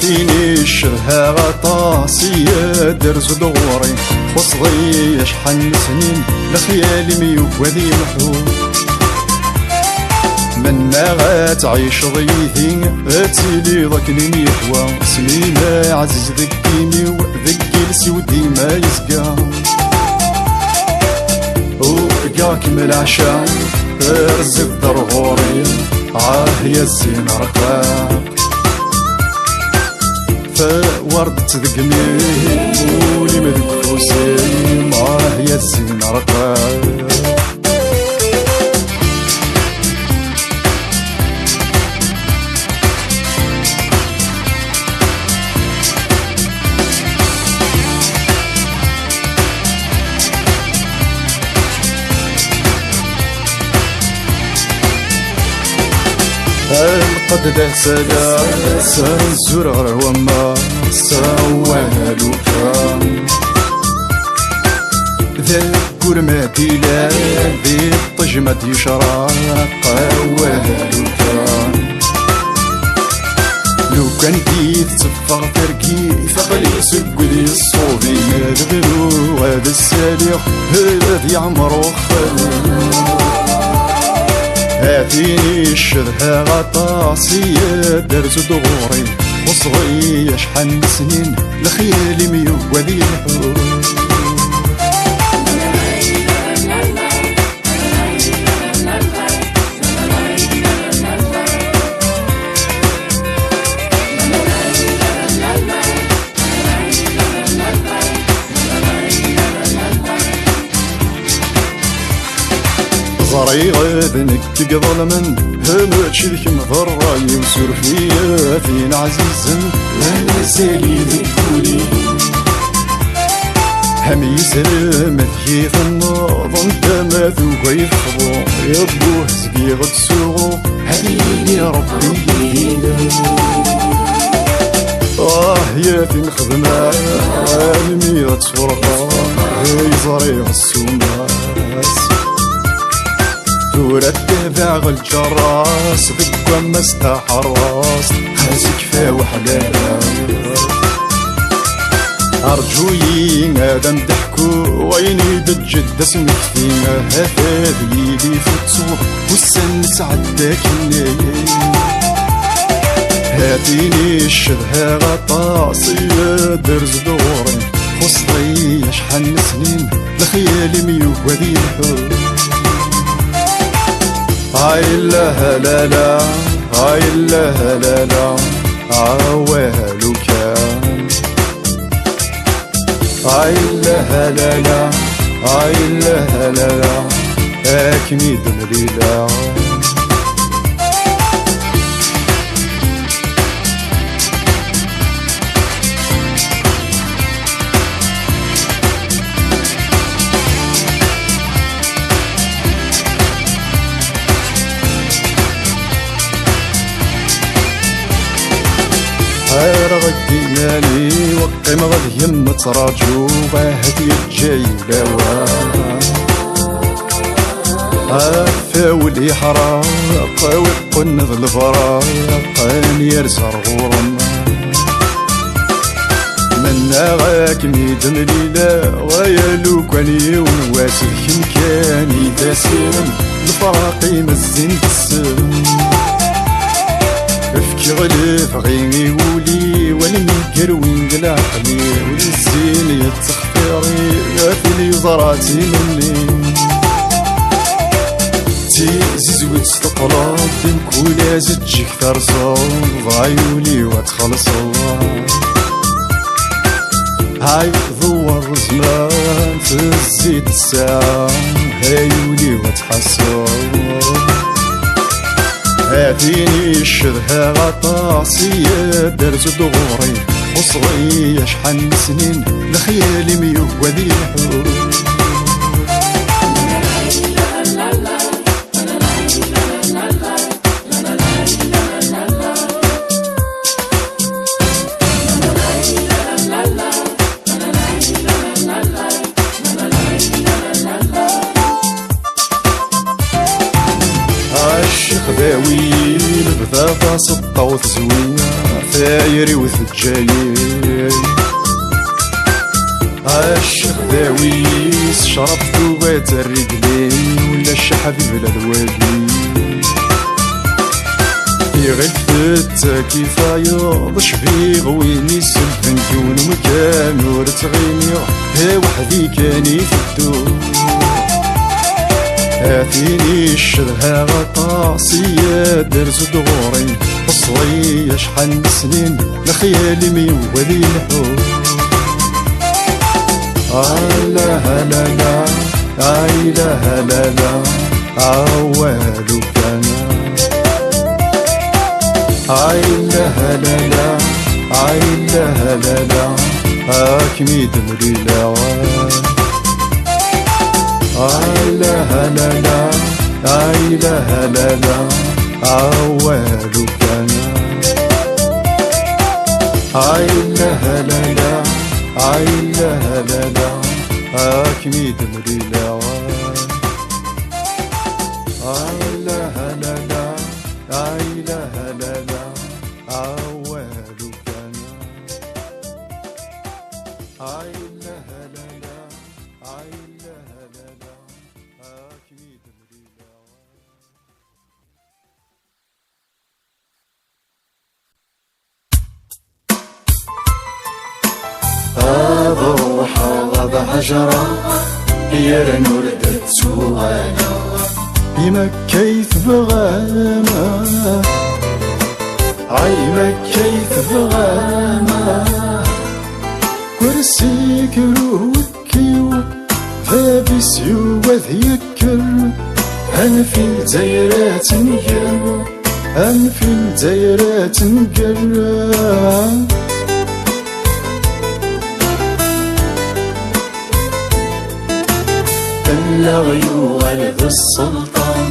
هاتيني الشرها غطاسي درز دغوري خصغي شحال سنين لخيالي ميوب وذي محوم منا غاتعيش ضيثي غاتيلي ضكني ميحوى سنين عزيز ذكيني وذكي لسودي ما يزقى وقاك من العشاء رزق ضرغوري يا الزين رقاق فوردت ذقني ولي مذك فوسي يا الزين رقاق القد ده سلا سنزور وما سواه لوكا ذا قرماتي لا ذي الطجمة يشراق قواه لوكا لو كان كيف تفغ تركي فقلي سقلي الصوبي مدغلو هذا السالح هذا يعمرو خلي هاتيني الشرها غطاسي درز دغوري وصغي شحال سنين لخيالي ميوب وذي الحور زري غادنك تقضل من همتش ذيك مضرة يوسر فيا فين عزيزا وانا سالي ذكولي هم يسلم ذيث النظم كما ذوق يفضو يبوه زقي غد سوغو هديني ربي يا فين خدمة عالمي ذات فرقة هاي زري غسوماس ثورة تباغ الجراس ذكوى مستحراس خازك فا وحلالا أرجوي آدم ضحكو ويني دجد اسمك فينا هذا يدي فتور والسن سعدك الليل هاتيني الشبهة غطاسي درز دوري خصطي شحال سنين لخيالي ميوب وذي الحور هاي لا لا لا هاي لا لا لا عواه لوكان هاي لا لا لا هاي لا لا لا اكمي دمليلا غير غديناني وقيم غد يم تراجو باهدي الجاي لوا فاولي حراق ويقن ذا الفراق يرزر غورم منا غاك ميدم ليلا ويالو كاني ونواسد كمكاني تاسيرم الفراقي مزين بالسم افكي غلف غيني ولي والميكر وين قلعقلي والزين يتخطيري غافلي زراتي مني تيزيز وتستقرب دمكولا زتجيك ترصد ضايولي وتخلصو هاي ضوار زمان تزيد الساعة هايولي وتحسو هاتيني الشرها غطاسي درز دغوري خصغي شحال سنين لخيالي ميوب وذي الحور خداوي بذا سطة وتزوينة ثايري وثجاير الشيخ داويس شربتو بات الرجلين ولا الشحبيب الوالدين يغلفت كيفا يوض شبيغ وين يسلفن كون مكان ور تغيني ها وحدي كاني في الدور اعطيني الشرها غطاسية درز دغوري بصري شحال سنين لخيالي ميولي الحور لا لا لا اي لا لا لا عوالو كان اي لا لا لا اي لا لا لا اكمي دمري العوال اي لا لا لا اي لا لا لا عوالو كان اي لا لا لا اي لا لا لا اكمي دمري العوال اي لا لا لا اي لا لا لا عوالو كان اي لا لا لا اي لا لا لا اكمي دمري العوال أروح غض حجرة يا نردت سوانا بما كيف بغاما عيما كيف بغاما كرسيك روكيو فابس يوذ يكر أنا في الدايرات نقر أنا في الدايرات نقر الغيو ولد السلطان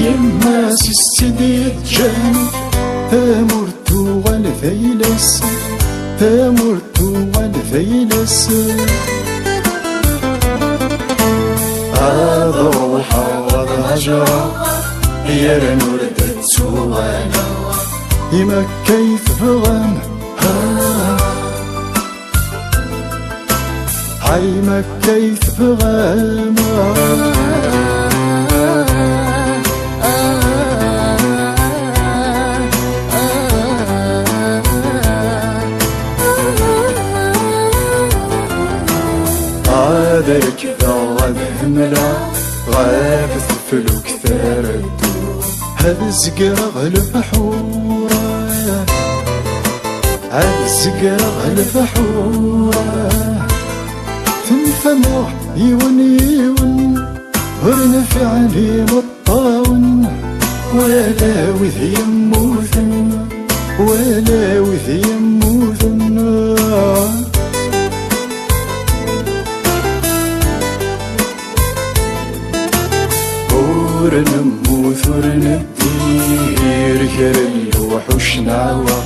يما سيستدي الجان ثامرتو والفيلس ثامرتو والفيلس أروح وضهجرة يا نردت سوانا يما كيف بغام عيما كيف بغاما عادك ضغط هملا غابت فلوك ثاردو هذا الزقرة غلب حورا هذا الزقرة غلب حورا تنفمح يون يون ورنفع علي مطاون ولا وذ يموثن ولا وذ يموثن ورنموث ورندير كر الوحوش نعوق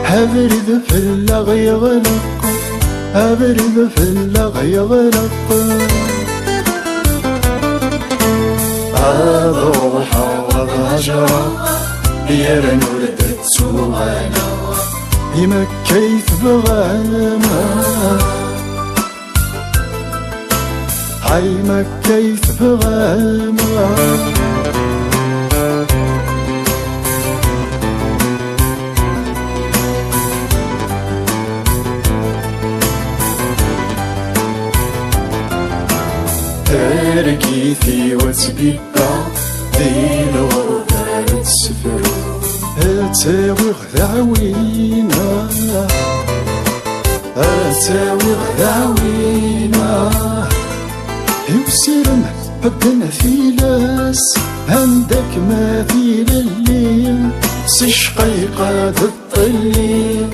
هبرد في اللغي غلق أبرد في اللغي غرق أروح وضهجرة يا نردت سوانا يما كيف بغاما عيما كيف بغاما تركيثي وتبيبا ذي الغربة تسفر أتاوي غذاوينا أتاوي غذاوينا يوسرم بدنا في لاس عندك ما في الليل سشقيقة الطلي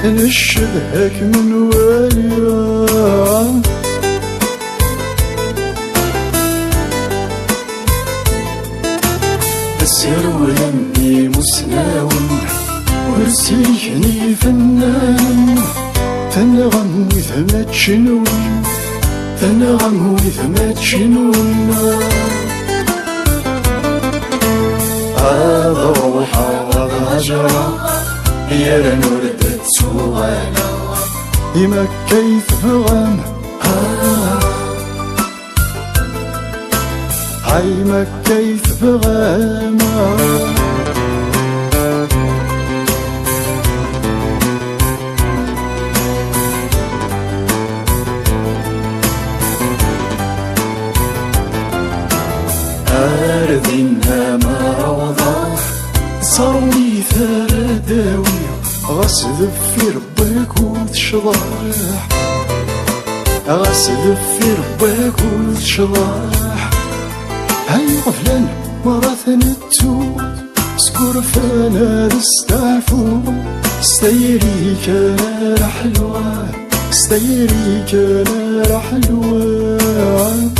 نشبهك من واليوم السر ولمي مسناون ورسيحني فنان تنغم وثما تشنون تنغم وثما تشنون أروح وضهجرة يا رنورد تسوانا إما كيف بغام هاي ما كيف بغام أردنا ما روضة صاروني ثرداوي غاس ذفي ربك وتشضاح غاس ذفي ربك وتشضاح هاي غفلان مراثن التوت سكور فانا رستعفو ستيري كان رحلوة ستيري كان رحلوة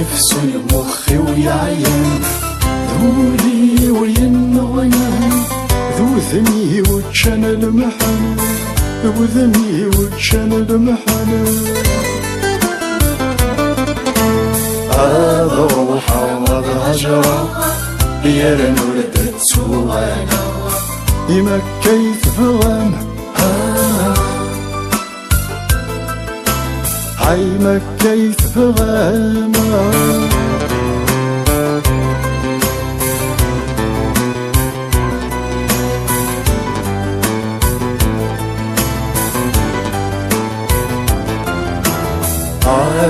يفسو المخ ويعين ذولي وينغيان ذو ذني وتشان المحن ذو ذني وتشان المحن هذا روح وهذا هجرة يا رنورد تسوانا إما كيف بغام هاي ما كيف بغام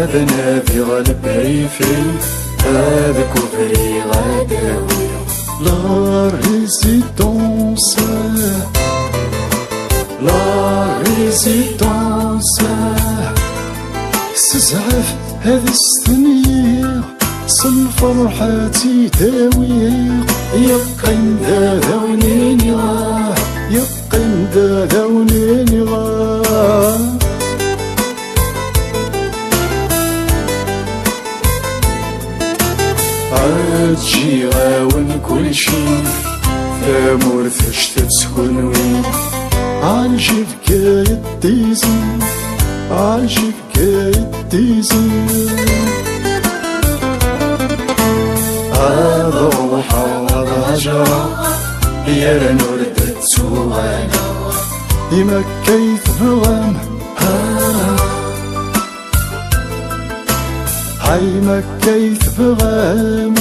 هذا في غالب ريفي هذا كفري غداوي لا ريزيدونس لا ريزيدونس سزعف هذا السنية صنفرحة تداويق يقين ذا ذونيني غاه يقين ذا ذونيني غاه عادشي غاون كل شي ثامور ثشت تسكن وين عالجي فكاية ديزي عالجي فكاية ديزي هذا روح وهذا هجرة يا رنورد تسوانا إما كيف بغام هاي ما كيف بغام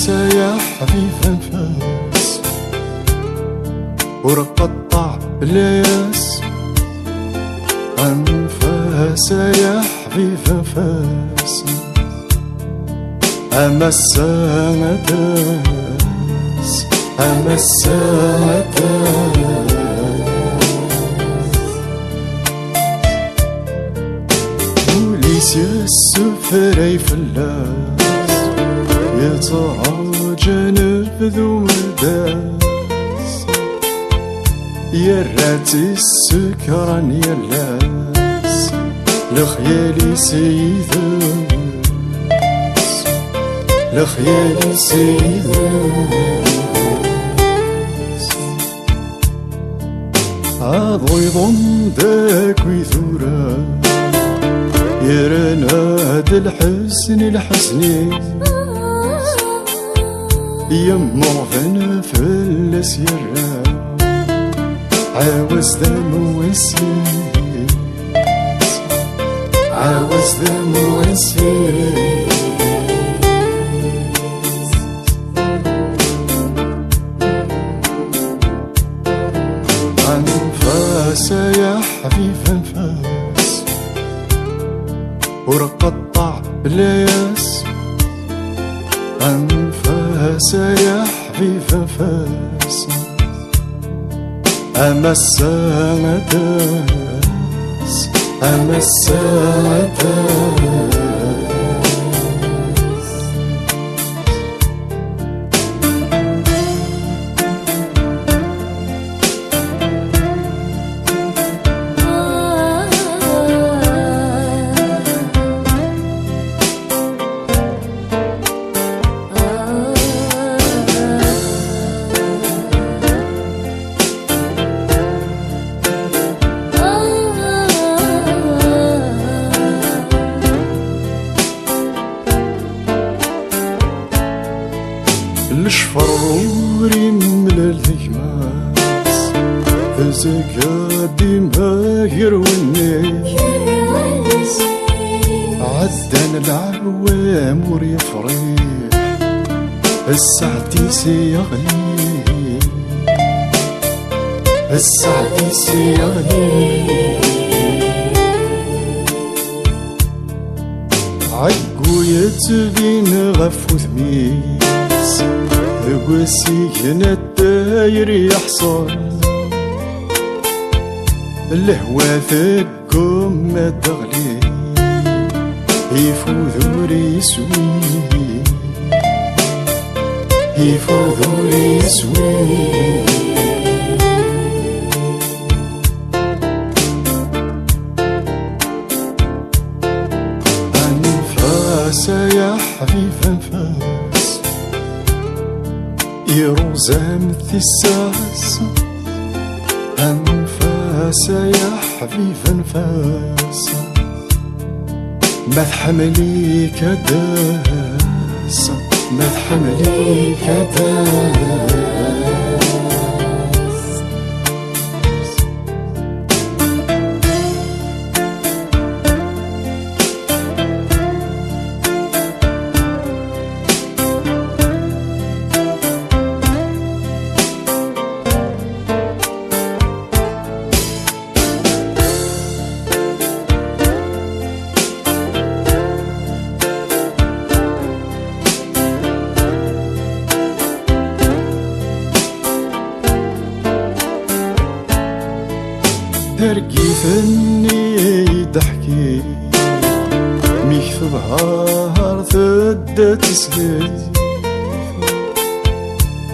يا حبيب أنفاس ورقطع الياس أنفاس يا حبيب أنفاس أما الساعة داس أما الساعة داس بوليس يا السفري فلاس يتراجن بذو الداس يا راتي السكران يا اللاس لخيالي سيداس لخيالي سيداس عاضو يضم داك ويثورا يرانا هاد الحسن الحسني يمو فانا فلس يرا عاوز دم وسيس عاوز دم وسيس أنفاس يا حبيب أنفاس ورقطع الياس أنفاس يا حبيب أنفاس أما السادس أما السادس الشفروري من الهجماس فزكا ديما يرويني عدان العوام وريفريح السعدي سيغلي السعدي سيغلي عقو يتبين غفو ثميس ذوسي هنا الداير يحصل الهوى ثقم ما تغلي يفوذ يسوي يفوذ يسوي أنفاس يا حبيب أنفاس يروزا مثل الساس أنفاس يا حبيب أنفاس ما تحملي كداس ما تحملي كداس ترقيفني ضحكي ميك في بهار ثدة تسهيل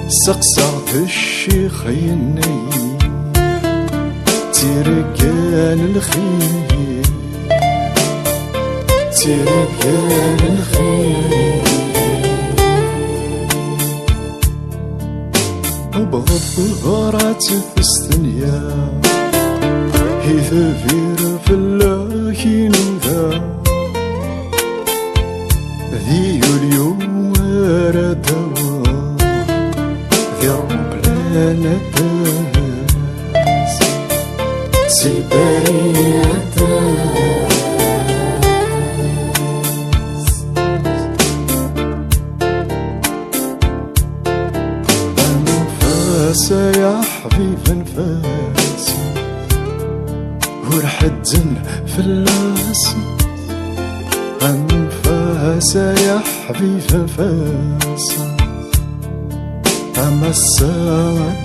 سقسعت الشيخ يني تيرقان الخيل تيرقان الخيل وبغض الغارات في الثنيا يثفير في اللاكين ذا ذي اليوم ردوا ذي الربلان الداس سيباري الداس أنفاس يا حبيب أنفاس ورحدن في اللاس أنفاس يا حبيب أنفاس أما السادس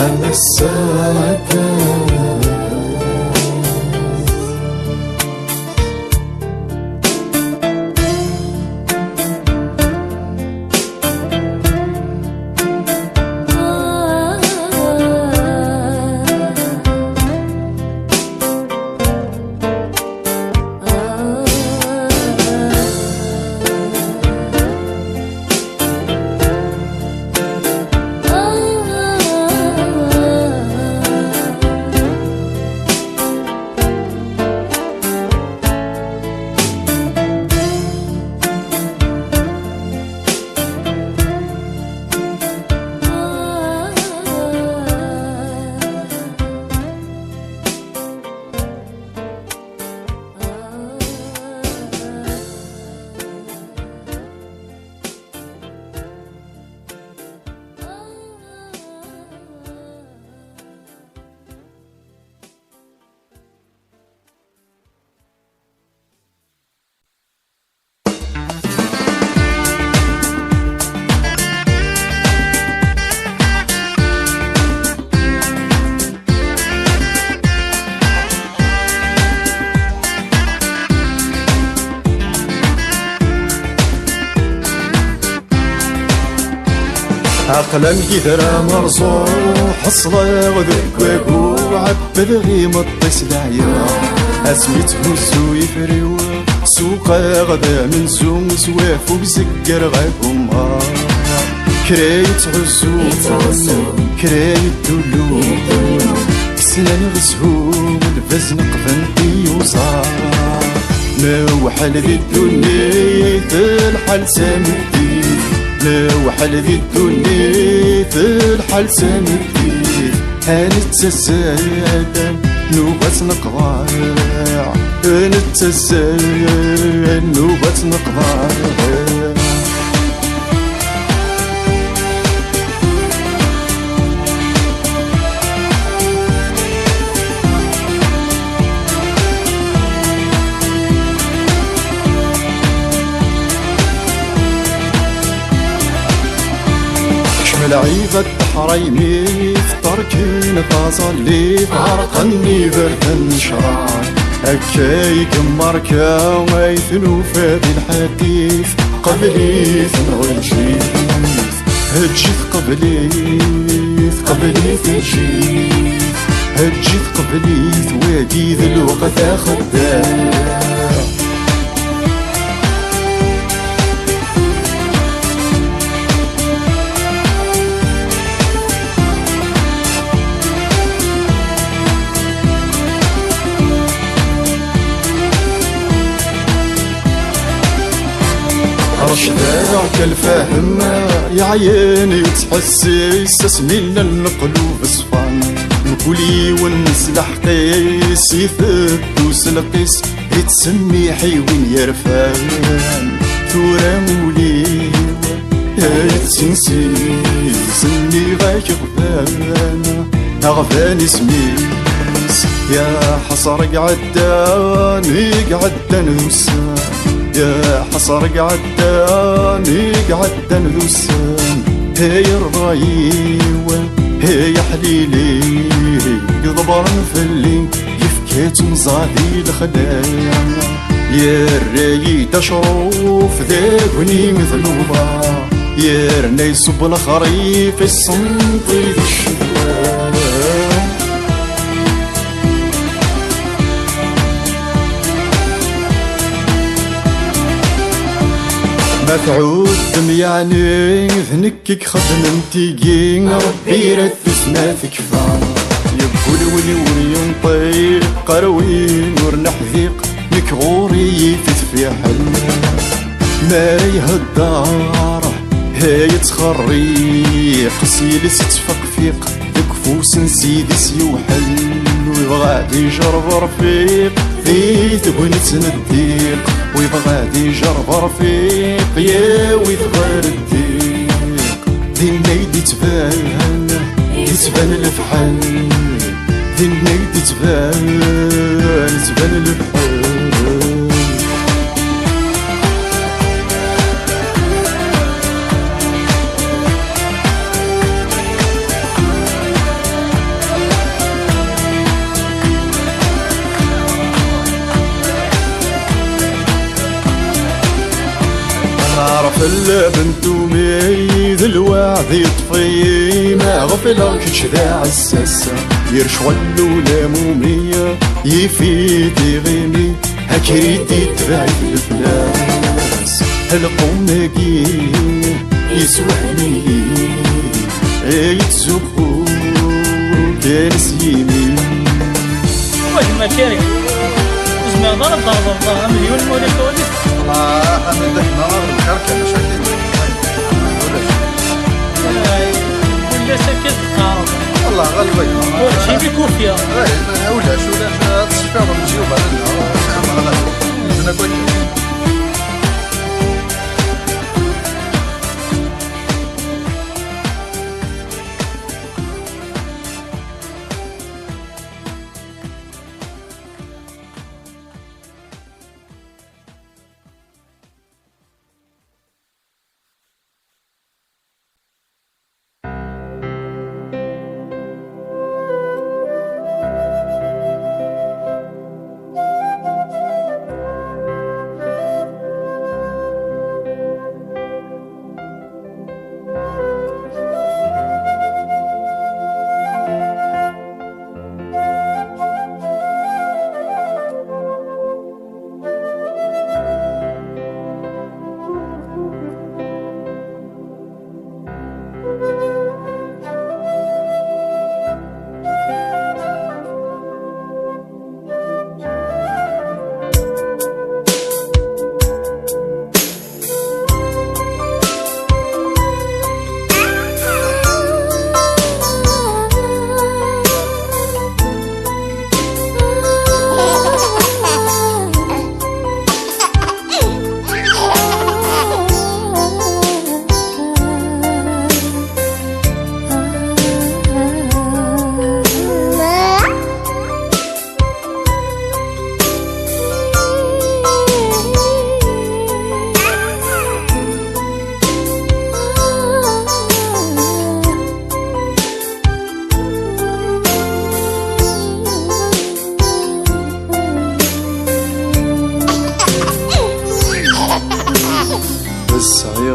أما السادس عقلا كيدرا مرصوح الصلاة ذكواك وعبد غيم الطيس العيا اسميت هزو يفريو سوقا غدا من زوم سواف وبزكر غاكم كرايت عزو كرايت دلو كسنان غسهو الفاز نقفن يوصار نوحل ذي الدنيا في الحال سامدي نوحل ذي الدنيا في الحال سامدي هنتسال نوبة نقضاع هنتسال نوبة نقضاع العيبة التحريمي فطر كين غازالي عرقني برد شرار هكاي كماركا ويثنو فادي الحديث قبليث نغنجيث هجيث قبليث هجيث هجيث قبليث وادي ذا الوقت خدام رشداك الفهم يا عيني تحسي استسمينا القلوب صفان نقولي ونسلح قيس يثبتوس القيس يتسمي حيوين يرفان ثورة مولي يتسنسي سني غاك غفان أغفان اسميس يا حصر قعداني قعدان ذوسان يا حصر قعداني قعدان ذوسان هي الرايوة هي حليلي قضبر نفلي يفكيت مزادي الخدام يا الرايد اشروف ذاكني مثلوبا يا رنا يصب الخريف الصنطي ذي الشباب ما تعود يعني ذنكك خدمتي كين ربي رثس ما تكفى يقول ولي ولي ينطيق قروين ورنحذيق مكغوري في حل ما يهدار هاي تخري قصيلي ستفق فيق تكفوس نسيدي سيوحل ويبغى يجرب رفيق ذي تبنت نديق ويبغى يجرب رفيق يا ويثغر الديق ذي النيد يتبان الفحل ذي النيد يتبان الفحل عرف البنت وميذ الوعد يطفي ما غفلك كذا عساسة يرشغل ولا مومية يفيد يغيمي هكريدي تبعي الفلاس هالقوماقي يسوحني يتزوقو كارس يمين واش ما كاري اسمع ضرب مليون مولي كوليس الله من ذاك النهار الكركه مشاكل ولا ساكت قارب والله غلبك وجيبي كوفيه ولا شو لا تصفير الجيوب على النهار انا قلت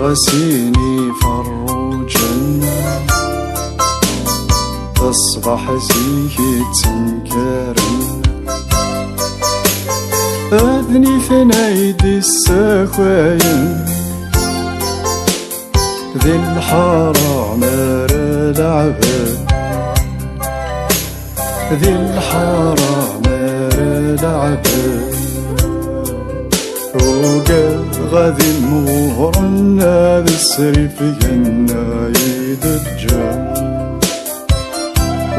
غسيني فروجنا تصبح زيكي تنكرن أذني في نايدي السخاين ذي الحارة مار العباد ذي الحارة مار العباد وقال غادي مهرنا بالسريف جنة يدجال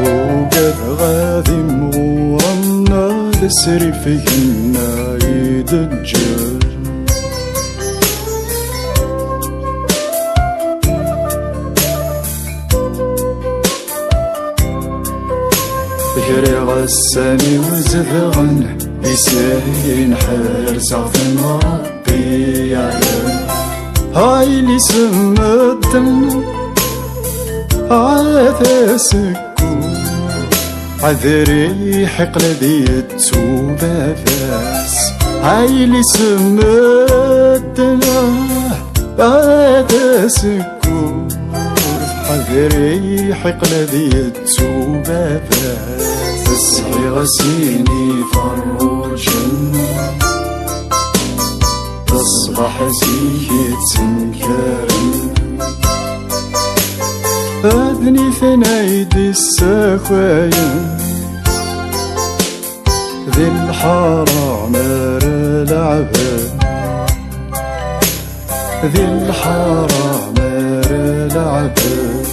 وقال غادي مهرنا بالسريف جنة يدجال يري غساني وزذغن يساين حرسع في ربي يعلم هاي اللي سمدن عاث سكو عذري حقل ديت وبفاس هاي اللي سمدن عاث سكو عذري حقل ديت وبفاس تسعي غسيني فروجنا تصبح زيكي تنكرن أذني في نايدي السخاين ذي الحارة مار العباد ذي الحارة مار العباد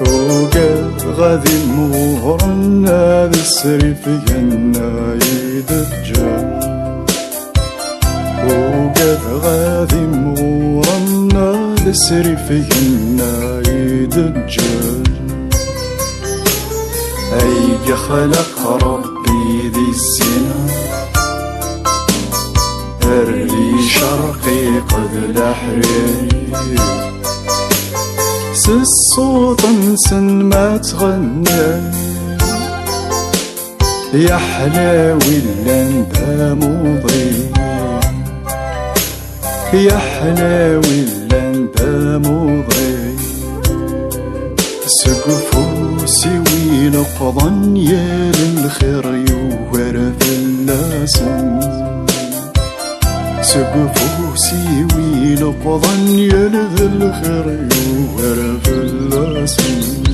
وقال غادي مهرنا بالسريف جنة يدجال وقال غادي مهرنا بالسريف جنة يدجال أي خلق ربي ذي السنة الري شرقي قد الأحرير الصوت انسن ما تغنى يا حلاوي اللندة مضي يا حلاوي اللندة مضي سقفوسي وينقضن يا للخير يوهر في اللاسن سقفوسي وينقضن يا للخير يوهر في اللاسن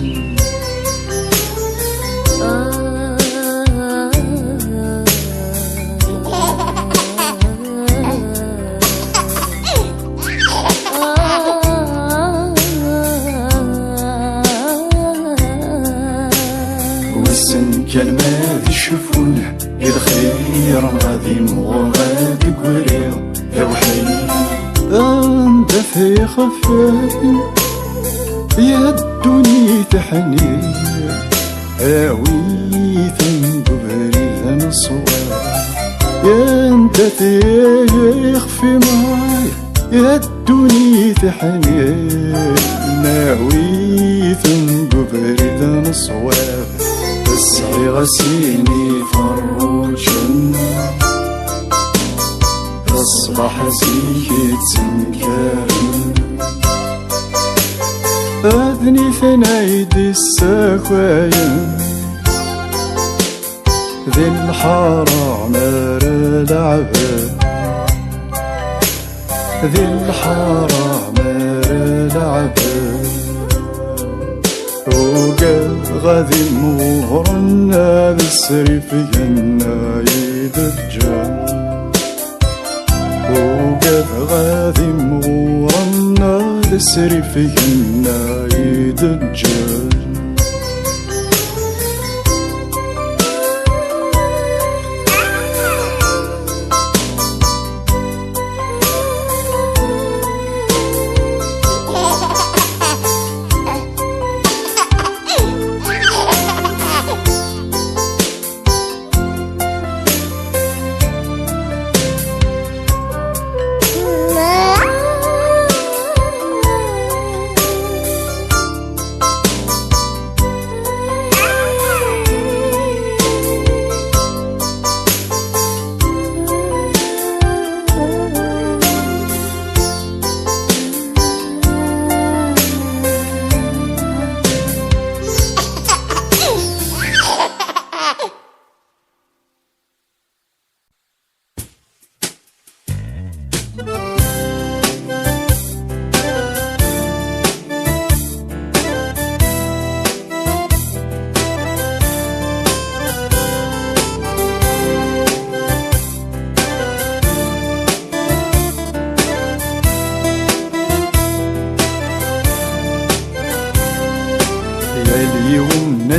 كان ما يشوفون الخير غادي وغادي قرير يا وحيد انت في خفاف يا الدنيا تحني اوي تنقبري الصواب يا انت تخفي معاي يا الدنيا تحني ناوي تنقبري الصواب تسعي غسيني فروجنا تصبح زيكي تنكرن أذني في نايدي السخاين ذي الحارة مار العباد ذي الحارة مار العباد وقال غادي مهرنا بالسريف جنة يدجال وقال غادي مهرنا بالسريف جنة يدجال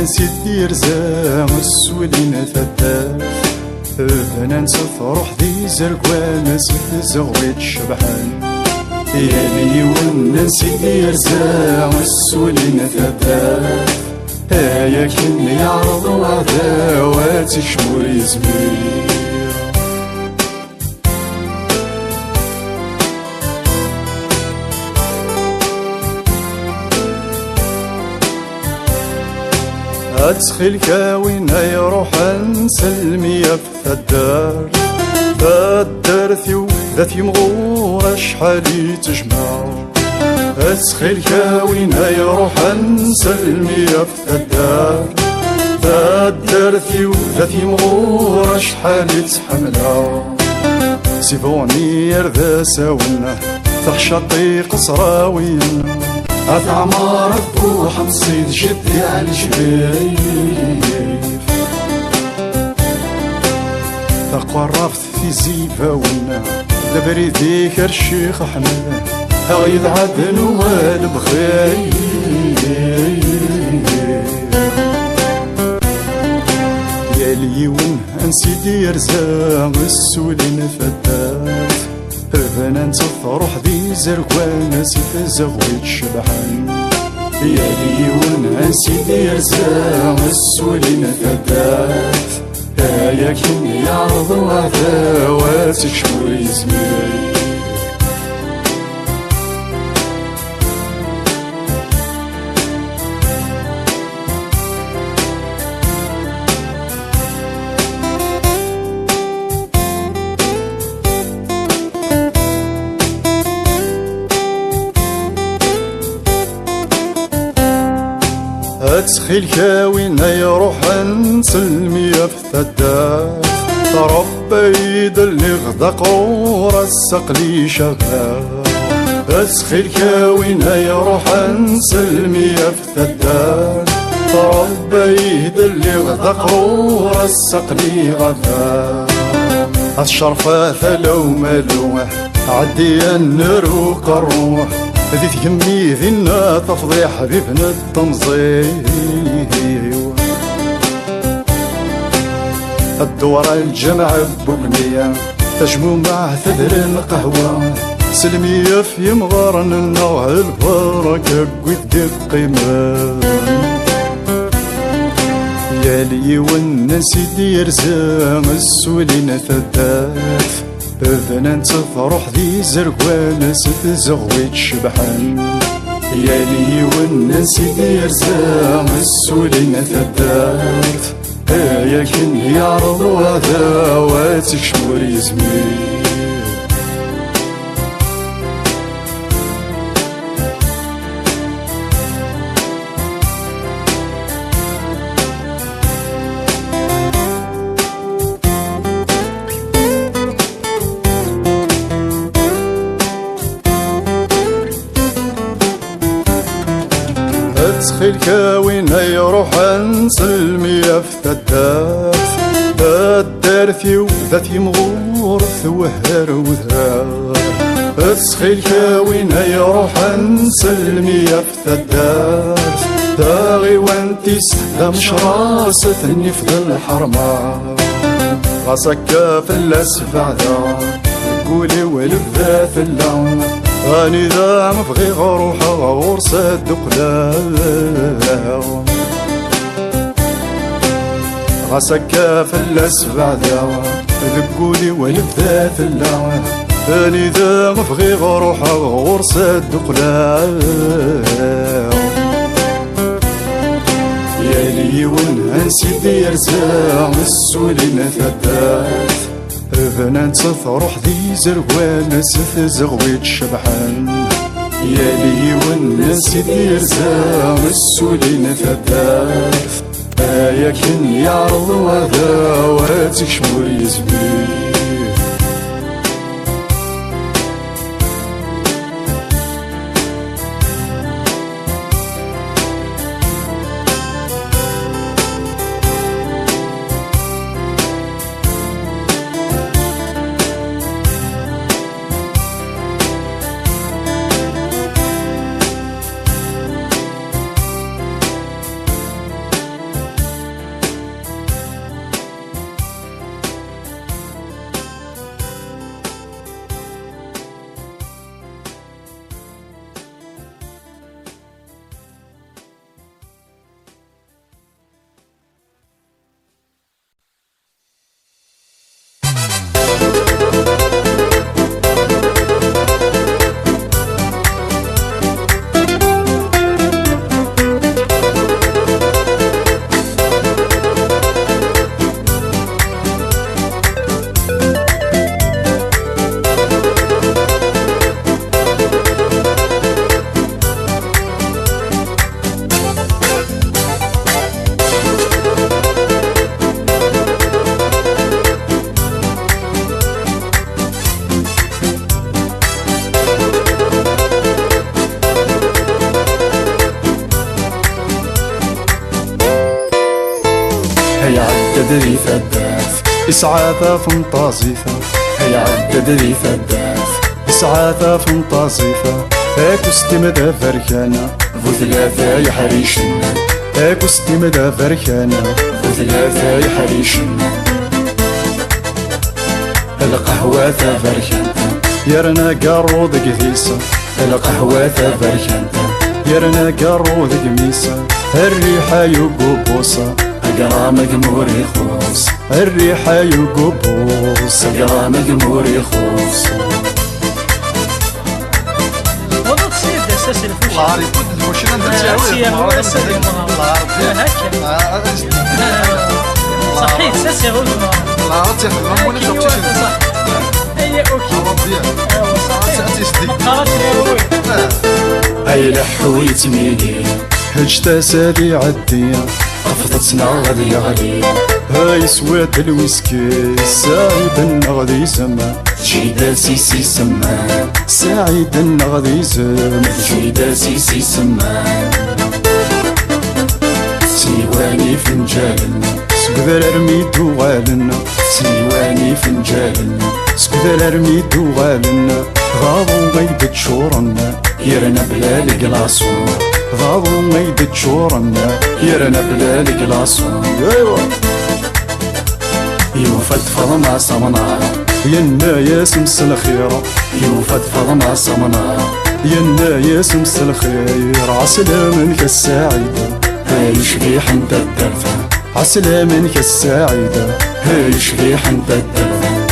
سيدي رزاق السولين ثلاث انا نسف روح ذي زرقوان زغويت شبحان يا لي ونسيدي رزاق السولين ثلاث هيا كن يعرض عداوات شمور يزمير أدخل كاوين يروح نسلمي في الدار ثيو ذات يمغور شحالي تجمع أدخل كاوين يروح نسلمي في الدار ثيو ذات يمغور شحالي تحملها سيفوني يرذا ساونا تحشطي قصراوين هات عمارة بروح نصيد جدي على الجبايف تقوى الرفض في زيفة ونا دبري ذيك الشيخ أحمد هغيد عدن والب خير يا ليون انسيدي رزاق السولين فتات انا نصف روح ذي زرقوان سيف زغويت شبحان يا ليون انسيدي رزاق السولين فتات هيا كن يعرض عداوات شمور يزمير أدخل كاوين يروح نسلمي في الدار ربي يدلي غدا قرور السقلي شغال أدخل كاوين يروح نسلمي في الدار ربي يدلي غدا قرور السقلي غدا الشرفة ثلو ملوح عدي النروق الروح ذي تهمي ذينا تفضي حبيبنا التمزيو الدورة الجمع ببنية تجمو مع ثدر القهوة سلمية في مغارن النوع البركة قد القيمة يا لي ونسيدي رزاق السولين ثلاث اذن نصف روح ذي زرقوان ست زغويت شبحان يا لي ونسيدي رزاق السولين ثلاث هيا كن يعرض عداوات شمور يزمير أدخل كاوين يروح نسلمي في الدار ثيو ذات يمغور ثوهر وذار أدخل كاوين يروح نسلمي في الدار داغي وانتيس ذا مش راستني في الحرمة غاسكا في الأسفع ذا قولي ولبذا في اللون أني ذا مبغي غروح غورس الدقلال غاسكا في الأسفع ذا ذقولي ولبذا في اللون أني ذا مبغي غروح غورس الدقلال يا لي ونسيدي رزاق السولين ثلاث اذن نصف روح ذي زرقوان سف زغويت شبحان يا لي ونسيدي رزاق السولين ثلاث هيا كن يعرض عداوات شمور يزمير ذي ثداث إسعاثة فنطازيثة هيا عدد ذي ثداث إسعاثة فنطازيثة اكو ستمدى فركانة ذو ثلاثة يحريشنا اكو ستمدى فركانة ذو ثلاثة يحريشنا القهوة فركانة يرنا قارو ذق ذيسة القهوة فركانة يرنا قارو ذق ميسة الريحة يقبوصة أقرا مقمور يخوص الريحة يقبوص أقرا مقمور يخوص وضع تصير أساس الفوشي الله عارف الفوشي أنت تساوي هو أساس الله عارف صحيح أساس يا غلو الله عارف تفهموني شو بتشوف أي أوكي صحيح مقالات اليوم أي لحو يتميلي هجتا سادي عدية قفطتنا غادي غادي هاي سواد الويسكي سعيد غادي سما شيدا سيسي سما سعيد غادي سما شيدا سيسي سما سيواني فنجالنا سكذر ارميدو غالنا سيواني فنجالنا سكذر ارميدو غالنا غاضو غيدت شورنا يرنا بلا القلاصو غاضو غيدت شورنا يرنا بلا القلاصو ايوا يوفضفض مع صمنا ينا يا سمس الخير يوفضفض مع صمنا ينا يا سمس الخير عسلامك السعيدة هاي شبيح انت الدرثة عسلامك السعيدة هاي شبيح انت الدرثة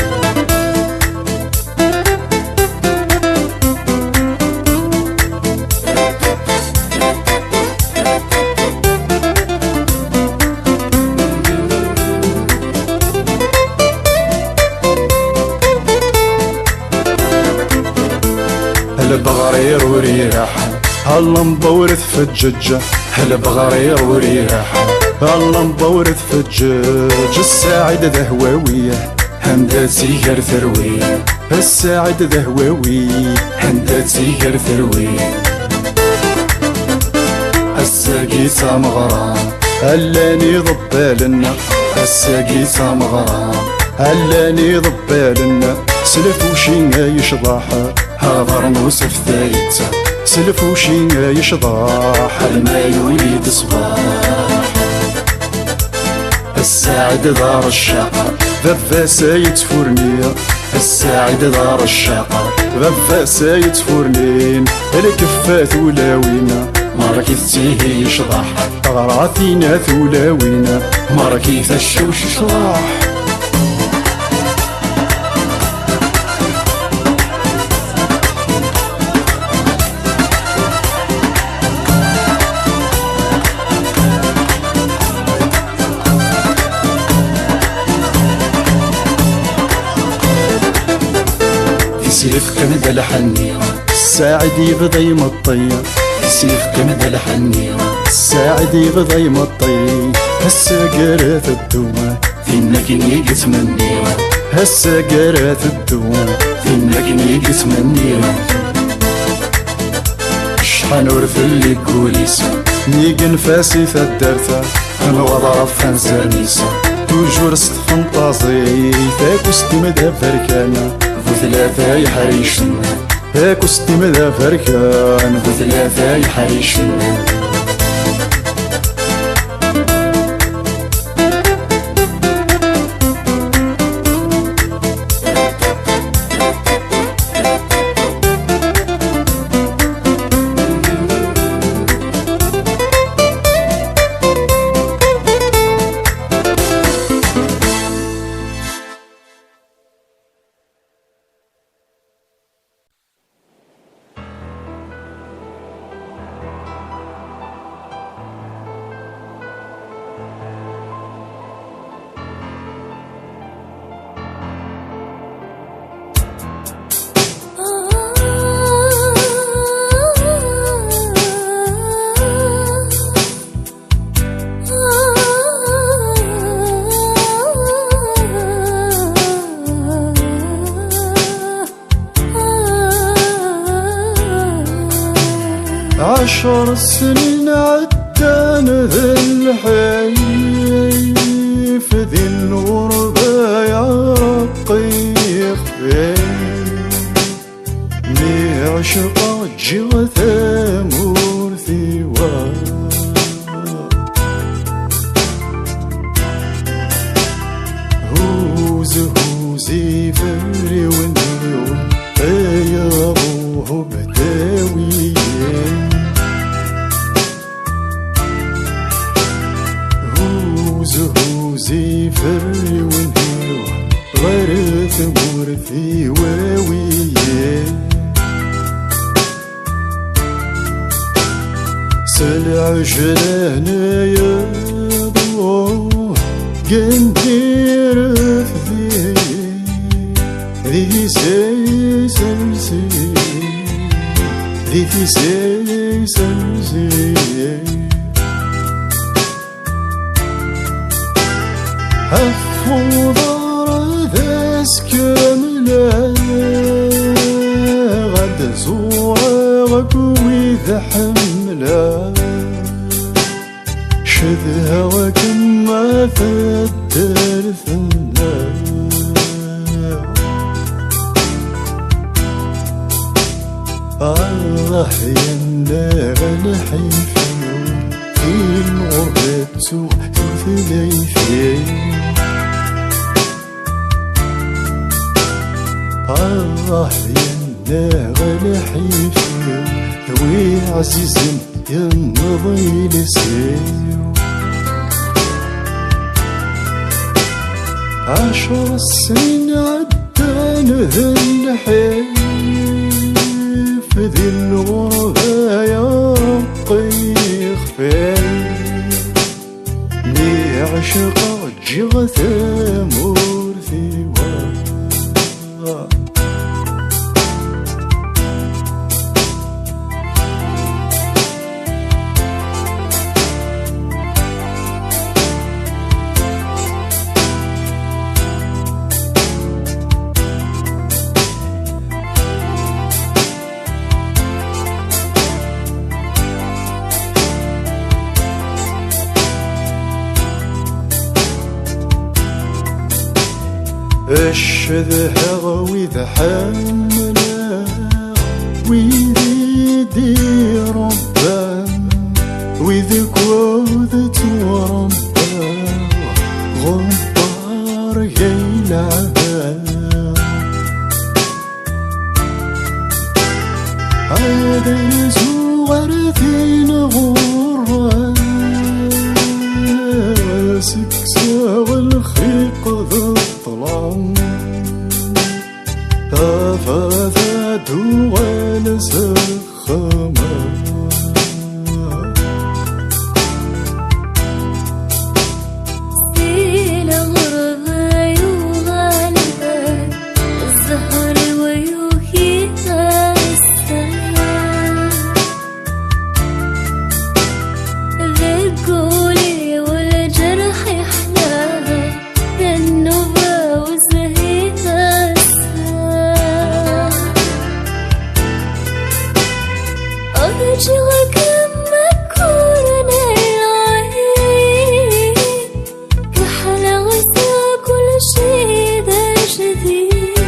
البغرير وريراحة هلا مبورث في الججة البغرير وريراحة هلا مبورث في الجج الساعد ذا هواوية هندات سيجر ثروية الساعد ذا هواوية هندات سيجر ثروية الساقي سامغرام هلاني ضبالنا الساقي سامغرام هلاني ضبالنا سلف وشينا يشضاحة هذا نوسف ثايتة سلف وشينا يشضاح الما يوليد صباح الساعد دار الشاقة ذفا سايت فورنية الساعد دار الشاقة ذفا سايت فورنين الكفة ثولاوينا ماركي تيه يشضاح غراثينا ثولاوينا ماركي الشوش يشضاح سيف كمد الحنية الساعد يبضي مطية سيف كمد الحنية الساعد يبضي مطية هسا قرات الدوما فينك نيقت منية هسا قرات الدوما فينك نيقت منية شحال ورث اللي قوليسا نيقن فاسي الدرثة انا وضرب فانزانيسا توجور ست فنطازي فاكو ستمدها فركانة ثلاثة يحريشنا هاكو ستمدها فركان ثلاثة يحريشنا عشر سنين عدان ذي الحي في ذي الغربة يا رقيق مي عشق جغ ثمور ثوى هوزي فري ونيو يا ابوه بداويين هوزي فري ونيو غير ثمور ثواويين سلع جلانا يا ابوه قندير ذي سلسي ذي سلسي هفوضر ذاس كاملة غد زورة غكوي ذا حملة شذها وكما فدر ثنا ينا غنحيفين في الغربة سوق ثلاثين ينا غنحيفين ذوي عزيز ينضي لسيو 10 سنين عدان ذا الحين ذي الغربة يا رقيق مي عشق جغ ثمور ثوى الشذها وإذا حملا ويدي ربا وإذا كوذت وربا غبار يلعبا هذا زوغر ثين غرا سكسا والخيق ذا الطلام تفاثات ونسخما سيل غربة يغالبا الزهر ويوهيها السلام ذا القولي والجرح يحلاها ذا النبا وزهيها السلام أرجعك مكورنا العين كحلا غسى كل شي ذا جديد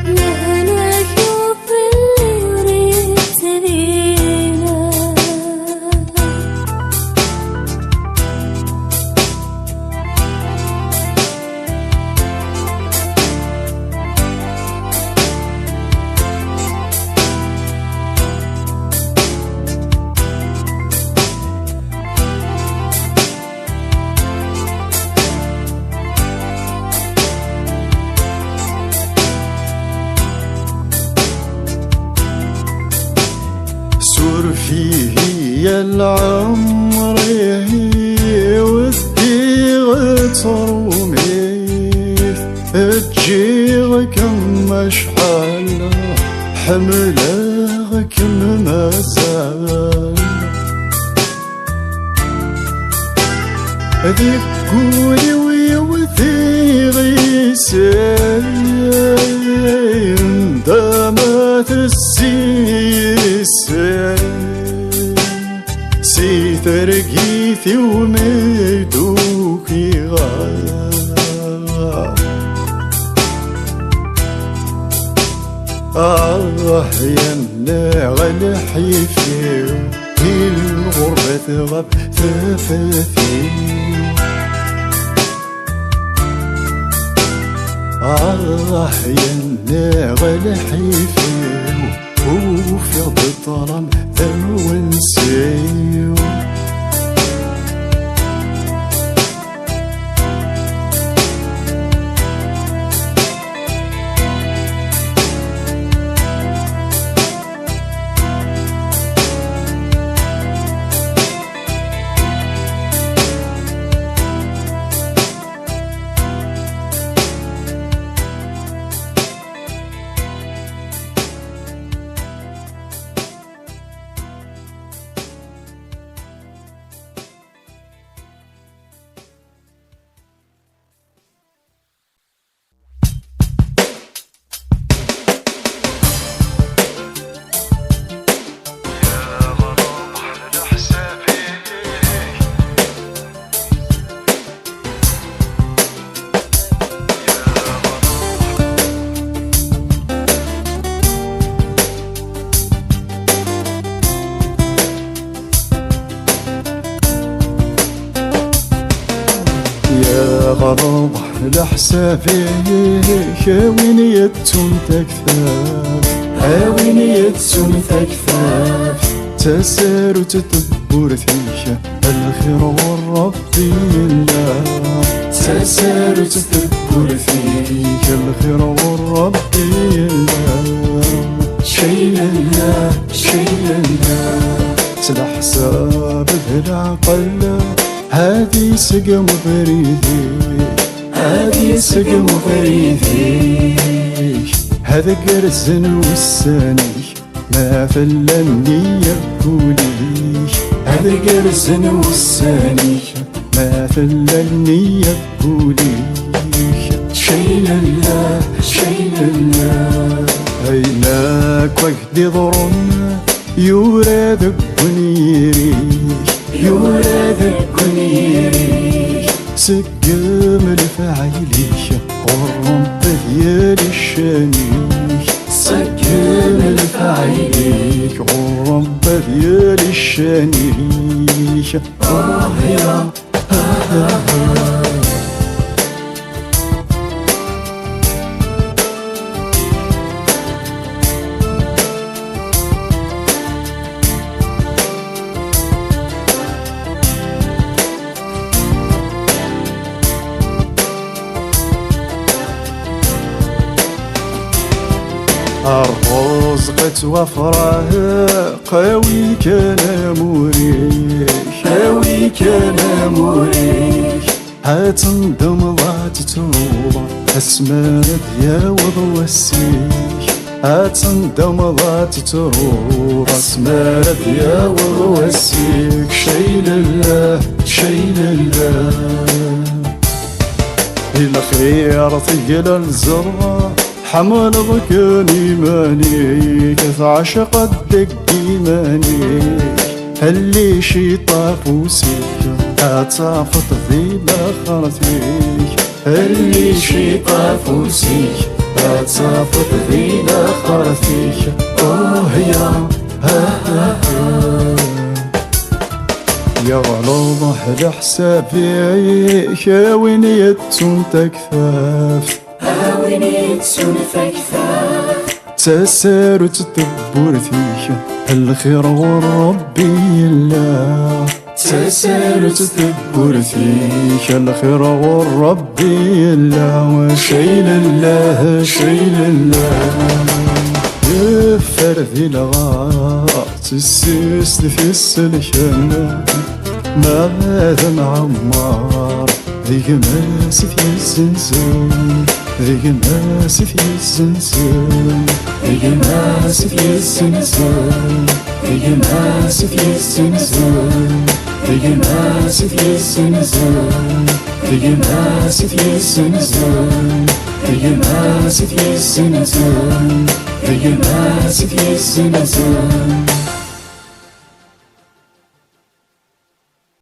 لهناك يوف اللي يريد تبينا سور فيه يا العمر ودي غترومي تجي كم شحال حمله كم مازال هذيك قولي ويوثي غيسين دامت السيسين سيثرقيثي وميدوكي يا غلا حيفي في الغربة تغب ثفاثي يا غلا حيفي وفي الظلام ونسيو يا غرام لحسابي وين يتم تكفاف وين يتم تكفاف تسار وتدبر فيك الخير والربي الله تسار وتدبر فيك الخير والربي الله شيل الله شيل الله سلا حساب بالعقل هادي سقم بريديك هادي سقم بريديك هذا قرزن والسانيك ما فلني يبكوليك هذا قرزن والسانيك ما فلني يبكوليك شيل الله شيل الله عيناك وقدي ضرنا يورادك ونيريك يولادك ونيريك سقم الفعيليك والرب ديال الشانيك سقم الفعيليك والرب ديال الشانيك يا الرزق توفره قوي كان مريح قوي كان مريح هتندم لا تتوب اسمانك يا وضو السيح هتندم لا تتوب اسمانك يا وضو السيح شيل الله شيل الله الخير ثقل الزرع حمل ضكان إيمانيك عشق الدق إيمانيك اللي شي طاف وسيك أتصافط ذي لخرتيك اللي شي طاف وسيك أتصافط ذي لخرتيك يا يا غلوظ لحسابيك وين يتم تكفاف وين يتم تكفاف تسار وتدبر فيك الخير والربي الله تسار وتدبر فيك الخير والربي الله وشيل الله شيل الله يفر ذي الغاط السيس في السلشان ماذا معمار ذيك ماس في الزنزان ذيك ماس في الزنزان ذيك ماس في الزنزان ذيك ماس في الزنزان ذيك ماس في الزنزان ذيك ماس في الزنزان ذيك ماس في الزنزان ذيك ماس في الزنزان